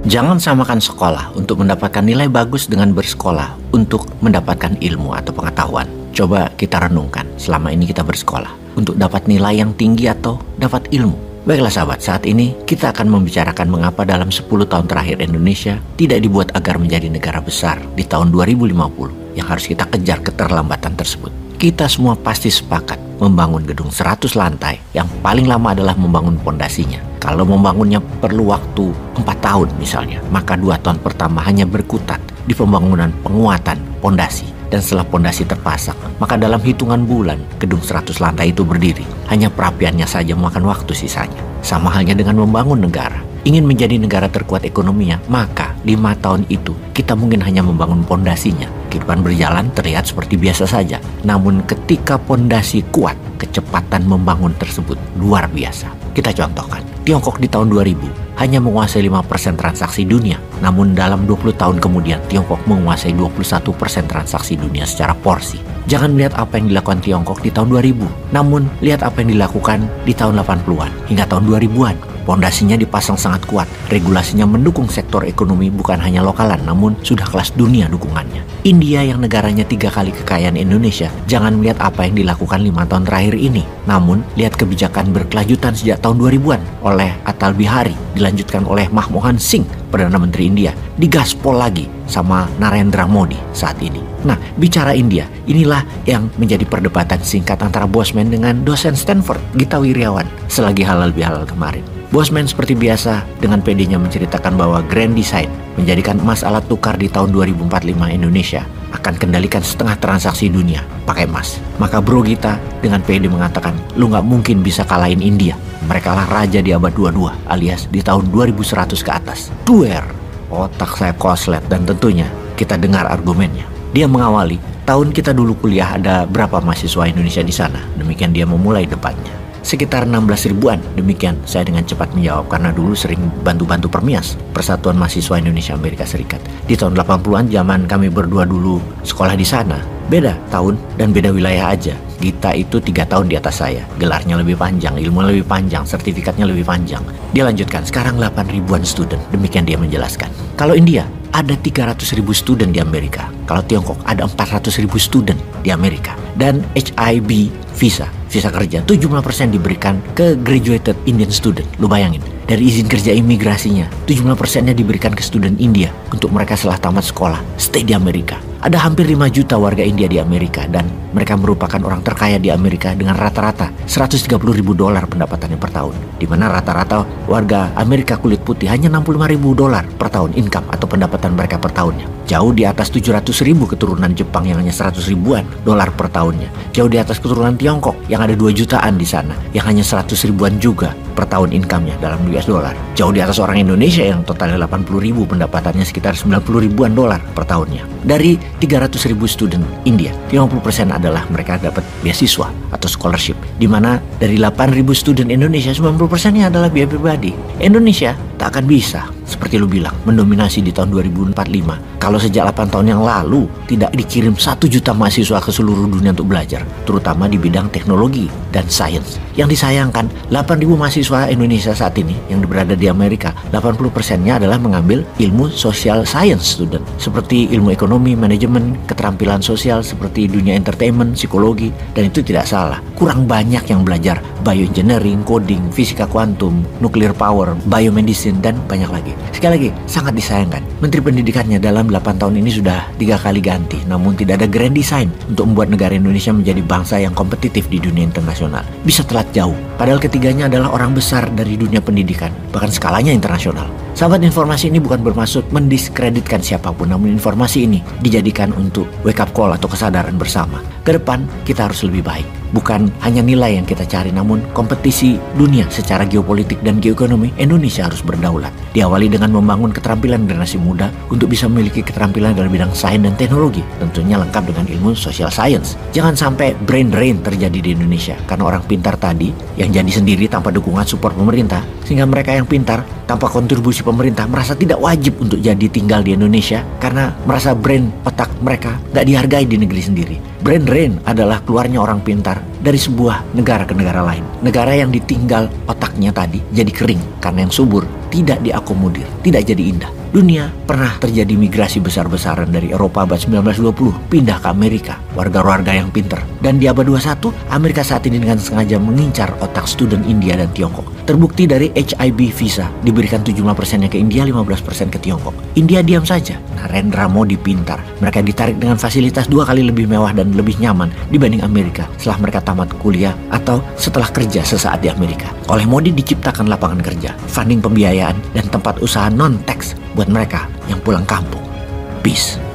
Jangan samakan sekolah untuk mendapatkan nilai bagus dengan bersekolah untuk mendapatkan ilmu atau pengetahuan. Coba kita renungkan, selama ini kita bersekolah untuk dapat nilai yang tinggi atau dapat ilmu. Baiklah sahabat, saat ini kita akan membicarakan mengapa dalam 10 tahun terakhir Indonesia tidak dibuat agar menjadi negara besar di tahun 2050 yang harus kita kejar keterlambatan tersebut. Kita semua pasti sepakat membangun gedung 100 lantai yang paling lama adalah membangun pondasinya. Kalau membangunnya perlu waktu 4 tahun misalnya, maka 2 tahun pertama hanya berkutat di pembangunan penguatan pondasi. Dan setelah pondasi terpasang, maka dalam hitungan bulan gedung 100 lantai itu berdiri. Hanya perapiannya saja memakan waktu sisanya. Sama halnya dengan membangun negara. Ingin menjadi negara terkuat ekonominya, maka 5 tahun itu kita mungkin hanya membangun pondasinya. Kehidupan berjalan terlihat seperti biasa saja. Namun ketika pondasi kuat, kecepatan membangun tersebut luar biasa. Kita contohkan, Tiongkok di tahun 2000 hanya menguasai 5% transaksi dunia. Namun dalam 20 tahun kemudian, Tiongkok menguasai 21% transaksi dunia secara porsi. Jangan melihat apa yang dilakukan Tiongkok di tahun 2000, namun lihat apa yang dilakukan di tahun 80-an hingga tahun 2000-an. Pondasinya dipasang sangat kuat, regulasinya mendukung sektor ekonomi bukan hanya lokalan, namun sudah kelas dunia dukungannya. India yang negaranya 3 kali kekayaan Indonesia, jangan melihat apa yang dilakukan 5 tahun terakhir ini, namun lihat kebijakan berkelanjutan sejak tahun 2000-an oleh Atal Bihari, dilanjutkan oleh Manmohan Singh, Perdana Menteri India, digaspol lagi sama Narendra Modi saat ini. Nah, bicara India, inilah yang menjadi perdebatan singkat antara Bosman dengan dosen Stanford, Gita Wirjawan, selagi halal bihalal kemarin. Bosman seperti biasa dengan PD-nya menceritakan bahwa Grand Design menjadikan emas alat tukar di tahun 2045 Indonesia akan kendalikan setengah transaksi dunia pakai emas. Maka Bro Gita dengan PD mengatakan, lu nggak mungkin bisa kalahin India. Mereka lah raja di abad 22 alias di tahun 2100 ke atas. Duer, otak saya koslet dan tentunya kita dengar argumennya. Dia mengawali, tahun kita dulu kuliah ada berapa mahasiswa Indonesia di sana? Demikian dia memulai debatnya. Sekitar 16 ribuan, demikian saya dengan cepat menjawab karena dulu sering bantu-bantu Permias, Persatuan Mahasiswa Indonesia Amerika Serikat. Di tahun 80-an zaman kami berdua dulu sekolah di sana, beda tahun dan beda wilayah aja. Gita itu 3 tahun di atas saya, gelarnya lebih panjang, ilmu lebih panjang, sertifikatnya lebih panjang. Dia lanjutkan, sekarang 8 ribuan student, demikian dia menjelaskan. Kalau India, ada 300 ribu student di Amerika. Kalau Tiongkok, ada 400 ribu student di Amerika. Dan HIB visa kerja 75% diberikan ke graduated Indian student. Lu bayangin, dari izin kerja imigrasinya 75%-nya diberikan ke student India untuk mereka setelah tamat sekolah stay di Amerika. Ada hampir 5 juta warga India di Amerika dan mereka merupakan orang terkaya di Amerika dengan rata-rata $130 ribu pendapatannya per tahun, di mana rata-rata warga Amerika kulit putih hanya $65 ribu per tahun income atau pendapatan mereka per tahunnya. Jauh di atas 700 ribu keturunan Jepang yang hanya 100 ribuan dolar per tahunnya. Jauh di atas keturunan Tiongkok yang ada 2 jutaan di sana yang hanya 100 ribuan juga per tahun income-nya dalam US dollar. Jauh di atas orang Indonesia yang totalnya 80 ribu pendapatannya sekitar 90 ribuan dolar per tahunnya. Dari 300 ribu student India, 50% adalah mereka dapat beasiswa atau scholarship, di mana dari 8 ribu student Indonesia 90%-nya adalah biaya pribadi. Indonesia tak akan bisa, seperti lu bilang, mendominasi di tahun 2045 kalau sejak 8 tahun yang lalu tidak dikirim 1 juta mahasiswa ke seluruh dunia untuk belajar, terutama di bidang teknologi dan sains. Yang disayangkan, 8.000 mahasiswa Indonesia saat ini yang berada di Amerika, 80%-nya adalah mengambil ilmu social science student, seperti ilmu ekonomi, manajemen, keterampilan sosial, seperti dunia entertainment, psikologi, dan itu tidak salah. Kurang banyak yang belajar bioengineering, coding, fisika kuantum, nuclear power, biomedicine, dan banyak lagi. Sekali lagi, sangat disayangkan. Menteri Pendidikannya dalam 8 tahun ini sudah 3 kali ganti, namun tidak ada grand design untuk membuat negara Indonesia menjadi bangsa yang kompetitif di dunia internasional. Bisa telat jauh, padahal ketiganya adalah orang besar dari dunia pendidikan, bahkan skalanya internasional. Sahabat, informasi ini bukan bermaksud mendiskreditkan siapapun, namun informasi ini dijadikan untuk wake up call atau kesadaran bersama. Ke depan, kita harus lebih baik. Bukan hanya nilai yang kita cari, namun kompetisi dunia secara geopolitik dan geoekonomi. Indonesia harus berdaulat. Diawali dengan membangun keterampilan generasi muda untuk bisa memiliki keterampilan dalam bidang sains dan teknologi, tentunya lengkap dengan ilmu social science. Jangan sampai brain drain terjadi di Indonesia karena orang pintar tadi yang jadi sendiri tanpa dukungan support pemerintah, sehingga mereka yang pintar tanpa kontribusi pemerintah merasa tidak wajib untuk jadi tinggal di Indonesia karena merasa brain otak mereka nggak dihargai di negeri sendiri. Brain drain adalah keluarnya orang pintar dari sebuah negara ke negara lain. Negara yang ditinggal otaknya tadi jadi kering karena yang subur tidak diakomodir, tidak jadi indah. Dunia pernah terjadi migrasi besar-besaran dari Eropa abad 1920 pindah ke Amerika, warga-warga yang pinter. Dan di abad 21, Amerika saat ini dengan sengaja mengincar otak student India dan Tiongkok. Terbukti dari HIB visa diberikan 75%-nya ke India, 15% ke Tiongkok. India diam saja. Narendra Modi pintar. Mereka ditarik dengan fasilitas 2 kali lebih mewah dan lebih nyaman dibanding Amerika setelah mereka tamat kuliah atau setelah kerja sesaat di Amerika. Oleh Modi diciptakan lapangan kerja, funding pembiayaan, dan tempat usaha non-tax buat mereka yang pulang kampung. Peace.